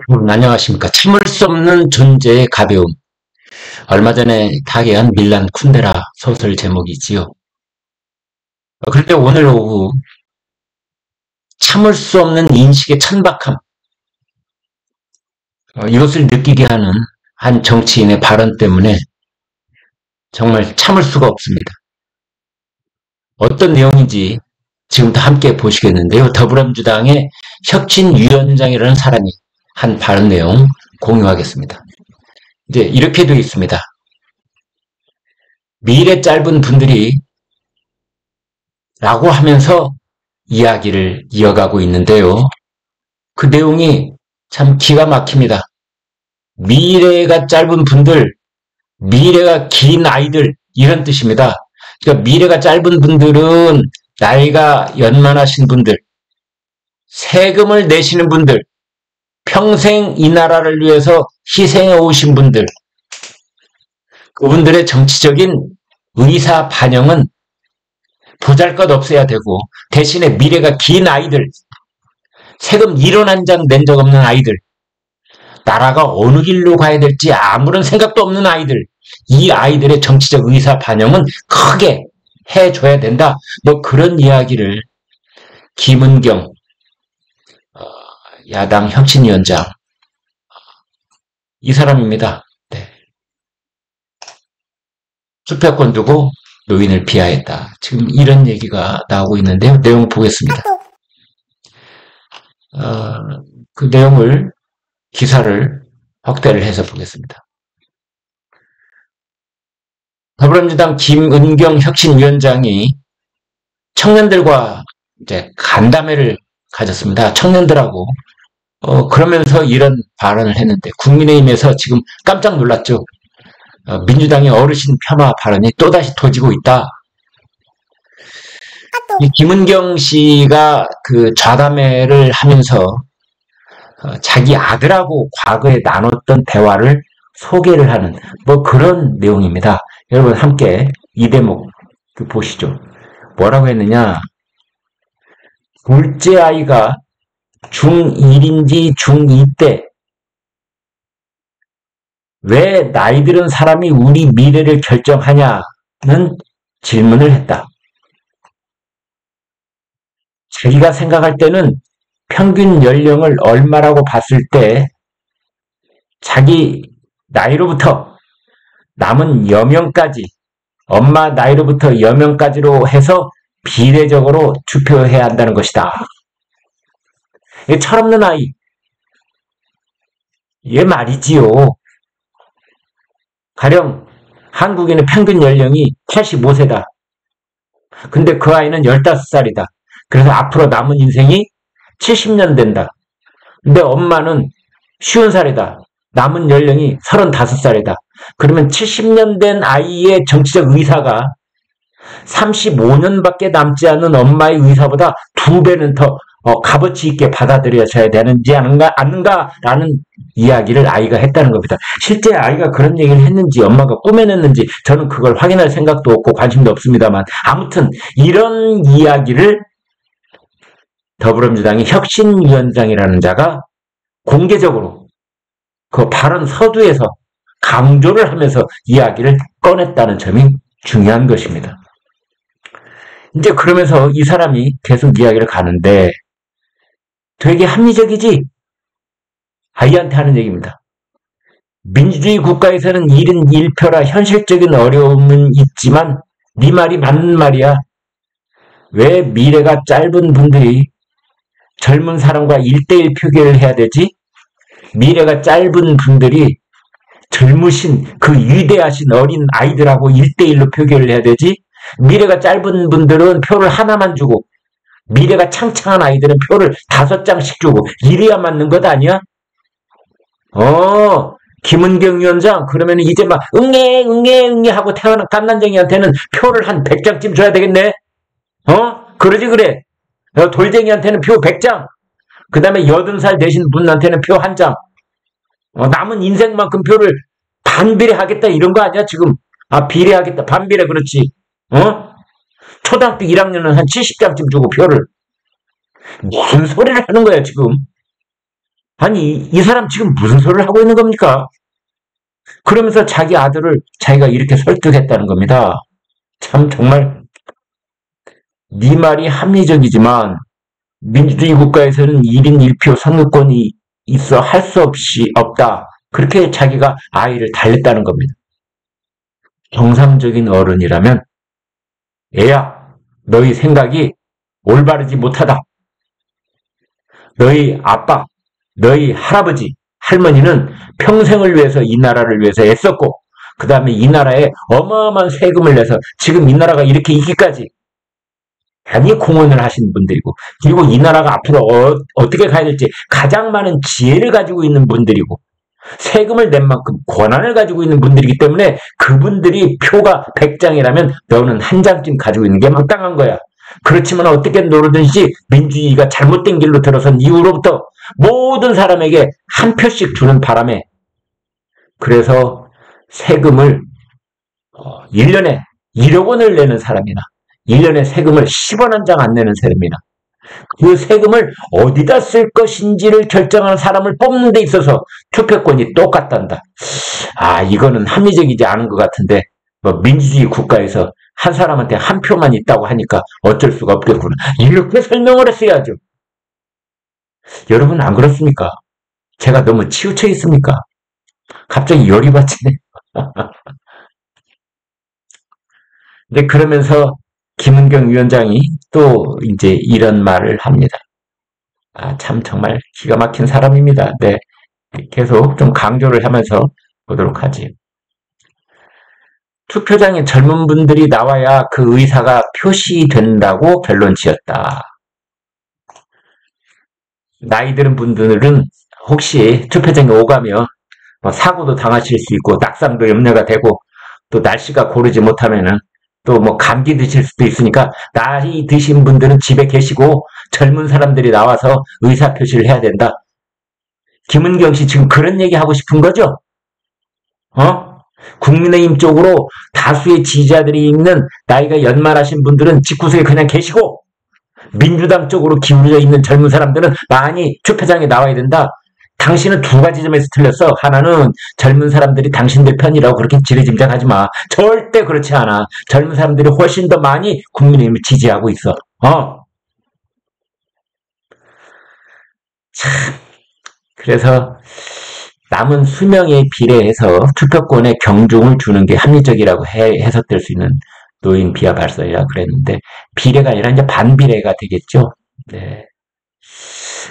안녕하십니까. 참을 수 없는 존재의 가벼움. 얼마 전에 타계한 밀란 쿤데라 소설 제목이지요. 그런데 오늘 오후 참을 수 없는 인식의 천박함, 이것을 느끼게 하는 한 정치인의 발언 때문에 정말 참을 수가 없습니다. 어떤 내용인지 지금부터 함께 보시겠는데요. 더불어민주당의 혁신위원장이라는 사람이 한 발언 내용 공유하겠습니다. 이제 이렇게 되어 있습니다. 미래 짧은 분들이 라고 하면서 이야기를 이어가고 있는데요. 그 내용이 참 기가 막힙니다. 미래가 짧은 분들, 미래가 긴 아이들 이런 뜻입니다. 그러니까 미래가 짧은 분들은 나이가 연만하신 분들, 세금을 내시는 분들, 평생 이 나라를 위해서 희생해 오신 분들, 그분들의 정치적인 의사 반영은 보잘것없어야 되고 대신에 미래가 긴 아이들, 세금 1원 한 장 낸 적 없는 아이들, 나라가 어느 길로 가야 될지 아무런 생각도 없는 아이들, 이 아이들의 정치적 의사 반영은 크게 해줘야 된다. 뭐 그런 이야기를 김은경 야당 혁신위원장, 이 사람입니다. 네. 투표권 두고 노인을 비하했다. 지금 이런 얘기가 나오고 있는데요. 내용 보겠습니다. 그 내용을 기사를 확대를 해서 보겠습니다. 더불어민주당 김은경 혁신위원장이 청년들과 이제 간담회를 가졌습니다. 청년들하고 그러면서 이런 발언을 했는데 국민의힘에서 지금 깜짝 놀랐죠. 민주당의 어르신 폄하 발언이 또다시 터지고 있다. 이 김은경 씨가 그 좌담회를 하면서 자기 아들하고 과거에 나눴던 대화를 소개를 하는 뭐 그런 내용입니다. 여러분 함께 이 대목 보시죠. 뭐라고 했느냐. 둘째 아이가 중1인지 중2 때 왜 나이 들은 사람이 우리 미래를 결정하냐는 질문을 했다. 자기가 생각할 때는 평균 연령을 얼마라고 봤을 때 자기 나이로부터 남은 여명까지, 엄마 나이로부터 여명까지로 해서 비례적으로 투표해야 한다는 것이다. 이게 철없는 아이. 얘 말이지요. 가령 한국인의 평균 연령이 85세다. 근데 그 아이는 15살이다. 그래서 앞으로 남은 인생이 70년 된다. 근데 엄마는 50살이다. 남은 연령이 35살이다. 그러면 70년 된 아이의 정치적 의사가 35년밖에 남지 않은 엄마의 의사보다 2배는 더 값어치 있게 받아들여져야 되는지 않는가라는 이야기를 아이가 했다는 겁니다. 실제 아이가 그런 얘기를 했는지 엄마가 꾸며냈는지 저는 그걸 확인할 생각도 없고 관심도 없습니다만 아무튼 이런 이야기를 더불어민주당의 혁신위원장이라는 자가 공개적으로 그 발언 서두에서 강조를 하면서 이야기를 꺼냈다는 점이 중요한 것입니다. 이제 그러면서 이 사람이 계속 이야기를 가는데 되게 합리적이지? 아이한테 하는 얘기입니다. 민주주의 국가에서는 1인 1표라 현실적인 어려움은 있지만 네 말이 맞는 말이야. 왜 미래가 짧은 분들이 젊은 사람과 1대1 표결을 해야 되지? 미래가 짧은 분들이 젊으신 그 위대하신 어린 아이들하고 1대1로 표결을 해야 되지? 미래가 짧은 분들은 표를 하나만 주고 미래가 창창한 아이들은 표를 5장씩 주고 이래야 맞는 것 아니야? 김은경 위원장 그러면 이제 막 응애 하고 태어난 갓난쟁이한테는 표를 한 100장쯤 줘야 되겠네? 그러지 그래. 돌쟁이한테는 표 100장. 그 다음에 80살 되신 분한테는 표 1장. 남은 인생만큼 표를 반비례하겠다 이런 거 아니야 지금? 비례하겠다. 반비례 그렇지. 초등학교 1학년은 한 70장쯤 주고 표를. 무슨 소리를 하는 거야 지금? 아니, 이 사람 지금 무슨 소리를 하고 있는 겁니까? 그러면서 자기 아들을 자기가 이렇게 설득했다는 겁니다. 참 정말 네 말이 합리적이지만 민주주의 국가에서는 1인 1표 선거권이 있어 할 수 없이 없다. 그렇게 자기가 아이를 달랬다는 겁니다. 정상적인 어른이라면 애야, 너희 생각이 올바르지 못하다. 너희 아빠, 너희 할아버지, 할머니는 평생을 위해서 이 나라를 위해서 애썼고 그 다음에 이 나라에 어마어마한 세금을 내서 지금 이 나라가 이렇게 있기까지 많이 공헌을 하시는 분들이고 그리고 이 나라가 앞으로 어떻게 가야 될지 가장 많은 지혜를 가지고 있는 분들이고 세금을 낸 만큼 권한을 가지고 있는 분들이기 때문에 그분들이 표가 100장이라면 너는 한 장쯤 가지고 있는 게 마땅한 거야. 그렇지만 어떻게 노르든지 민주주의가 잘못된 길로 들어선 이후로부터 모든 사람에게 한 표씩 주는 바람에 그래서 세금을 1년에 1억 원을 내는 사람이나 1년에 세금을 10원 한 장 안 내는 사람이나 그 세금을 어디다 쓸 것인지를 결정하는 사람을 뽑는 데 있어서 투표권이 똑같단다. 아, 이거는 합리적이지 않은 것 같은데 민주주의 국가에서 한 사람한테 한 표만 있다고 하니까 어쩔 수가 없겠구나. 이렇게 설명을 했어야죠. 여러분 안 그렇습니까? 제가 너무 치우쳐 있습니까? 갑자기 열이 받치네. 근데 그러면서 김은경 위원장이 또 이제 이런 말을 합니다. 아, 참 정말 기가 막힌 사람입니다. 네, 계속 좀 강조를 하면서 보도록 하지. 투표장에 젊은 분들이 나와야 그 의사가 표시된다고 결론 지었다. 나이 들은 분들은 혹시 투표장에 오가면 사고도 당하실 수 있고 낙상도 염려가 되고 또 날씨가 고르지 못하면은 또 감기 드실 수도 있으니까 나이 드신 분들은 집에 계시고 젊은 사람들이 나와서 의사표시를 해야 된다. 김은경 씨 지금 그런 얘기 하고 싶은 거죠? 국민의힘 쪽으로 다수의 지지자들이 있는 나이가 연말하신 분들은 집구석에 그냥 계시고 민주당 쪽으로 기울어져 있는 젊은 사람들은 많이 투표장에 나와야 된다. 당신은 두 가지 점에서 틀렸어. 하나는 젊은 사람들이 당신들 편이라고 그렇게 지레짐작하지 마. 절대 그렇지 않아. 젊은 사람들이 훨씬 더 많이 국민의힘을 지지하고 있어. 참. 그래서 남은 수명에 비례해서 투표권에 경중을 주는 게 합리적이라고 해석될 수 있는 노인 비하 발설이라 그랬는데 비례가 아니라 이제 반비례가 되겠죠. 네.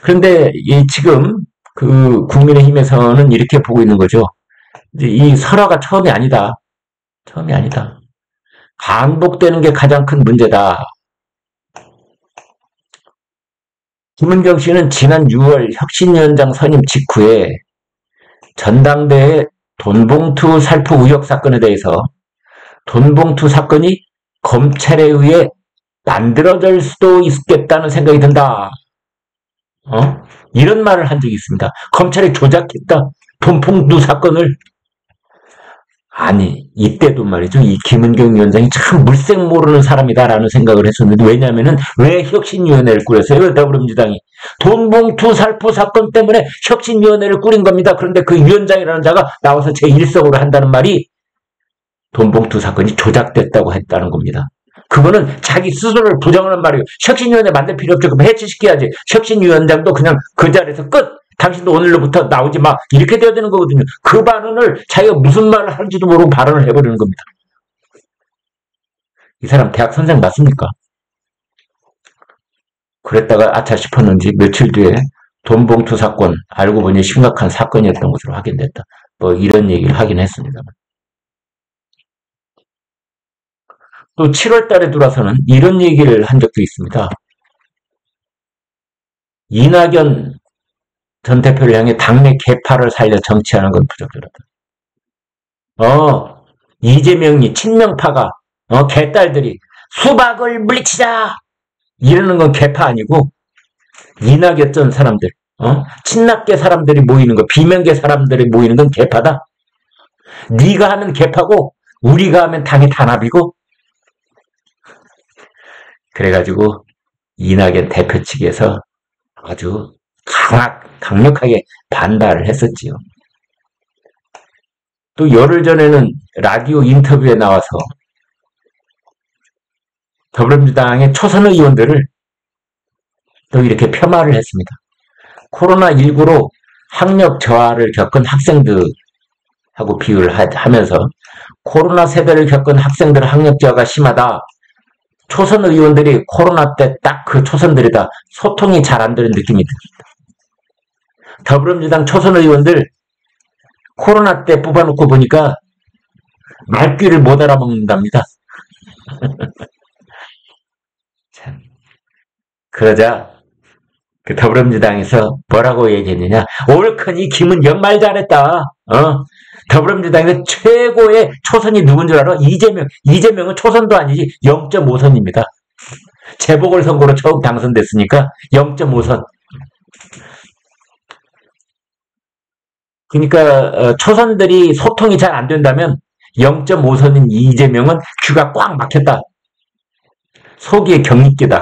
그런데 지금 그 국민의힘에서는 이렇게 보고 있는 거죠. 이제 이 설화가 처음이 아니다. 처음이 아니다. 반복되는 게 가장 큰 문제다. 김은경 씨는 지난 6월 혁신위원장 선임 직후에 전당대회 돈봉투 살포 의혹 사건에 대해서 돈봉투 사건이 검찰에 의해 만들어질 수도 있겠다는 생각이 든다. 이런 말을 한 적이 있습니다. 검찰이 조작했다. 돈봉투 사건을. 아니, 이때도 말이죠. 이 김은경 위원장이 참 물색 모르는 사람이다라는 생각을 했었는데, 왜냐면은, 왜 혁신위원회를 꾸렸어요? 더불어민주당이. 돈봉투 살포 사건 때문에 혁신위원회를 꾸린 겁니다. 그런데 그 위원장이라는 자가 나와서 제1석으로 한다는 말이 돈봉투 사건이 조작됐다고 했다는 겁니다. 그거는 자기 스스로를 부정하는 말이에요. 혁신위원회 만들 필요 없죠. 그럼 해체시켜야지. 혁신위원장도 그냥 그 자리에서 끝! 당신도 오늘로부터 나오지 마. 이렇게 돼야 되는 거거든요. 그 발언을 자기가 무슨 말을 하는지도 모르고 발언을 해버리는 겁니다. 이 사람 대학 선생 맞습니까? 그랬다가 아차 싶었는지 며칠 뒤에 돈봉투 사건 알고 보니 심각한 사건이었던 것으로 확인됐다. 이런 얘기를 하긴 했습니다. 또 7월 달에 들어와서는 이런 얘기를 한 적도 있습니다. 이낙연 전 대표를 향해 당내 개파를 살려 정치하는 건 부적절하다. 이재명이 친명파가 개딸들이 수박을 물리치자 이러는 건 개파 아니고 이낙연 전 사람들 친낙계 사람들이 모이는 거 비명계 사람들이 모이는 건 개파다. 네가 하면 개파고 우리가 하면 당이 단합이고. 그래가지고 이낙연 대표 측에서 아주 강력하게 반발을 했었지요. 또 열흘 전에는 라디오 인터뷰에 나와서 더불어민주당의 초선 의원들을 또 이렇게 폄하를 했습니다. 코로나19로 학력 저하를 겪은 학생들하고 비유를 하면서 코로나 세대를 겪은 학생들의 학력 저하가 심하다. 초선 의원들이 코로나 때 딱 그 초선들이다. 소통이 잘 안 되는 느낌이 듭니다. 더불어민주당 초선 의원들 코로나 때 뽑아놓고 보니까 말귀를 못 알아먹는답니다. 참. 그러자 그 더불어민주당에서 뭐라고 얘기했느냐. 옳거니 김은경 말 잘했다. 더불어민주당에서 최고의 초선이 누군 줄 알아? 이재명. 이재명은 초선도 아니지 0.5선입니다. 재보궐선거로 처음 당선됐으니까 0.5선. 그러니까 초선들이 소통이 잘 안 된다면 0.5선인 이재명은 귀가 꽉 막혔다. 속이 경리끼다.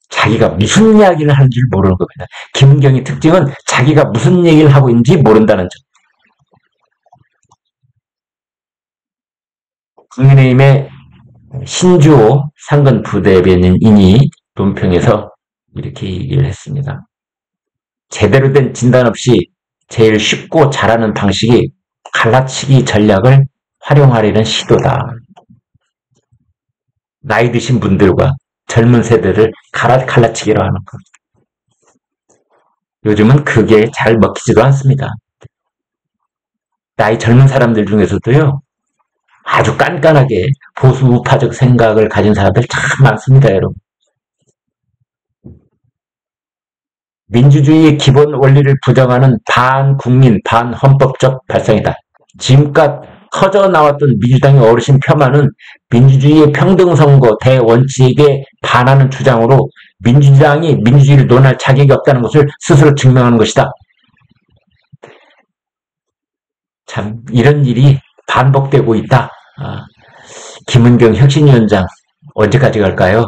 자기가 무슨 이야기를 하는지 모르는 겁니다. 김은경의 특징은 자기가 무슨 얘기를 하고 있는지 모른다는 점. 국민의힘의 신주호 상근 부대변인이 논평에서 이렇게 얘기를 했습니다. 제대로 된 진단 없이 제일 쉽고 잘하는 방식이 갈라치기 전략을 활용하려는 시도다. 나이 드신 분들과 젊은 세대를 갈라치기로 하는 것. 요즘은 그게 잘 먹히지도 않습니다. 나이 젊은 사람들 중에서도요, 아주 깐깐하게 보수 우파적 생각을 가진 사람들 참 많습니다, 여러분. 민주주의의 기본 원리를 부정하는 반국민, 반헌법적 발상이다. 지금껏 커져 나왔던 민주당의 어르신 폄하는 민주주의의 평등선거 대원칙에 반하는 주장으로 민주당이 민주주의를 논할 자격이 없다는 것을 스스로 증명하는 것이다. 참 이런 일이 반복되고 있다. 김은경 혁신위원장 언제까지 갈까요?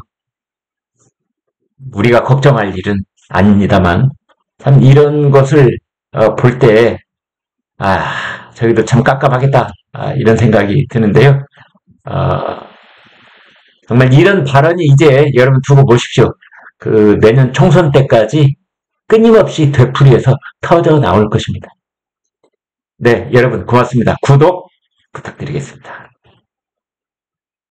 우리가 걱정할 일은 아닙니다만 참 이런 것을 볼 때 저기도 참 깝깝하겠다 이런 생각이 드는데요. 정말 이런 발언이 이제 여러분 두고 보십시오. 그 내년 총선 때까지 끊임없이 되풀이해서 터져 나올 것입니다. 네, 여러분 고맙습니다. 구독 부탁드리겠습니다.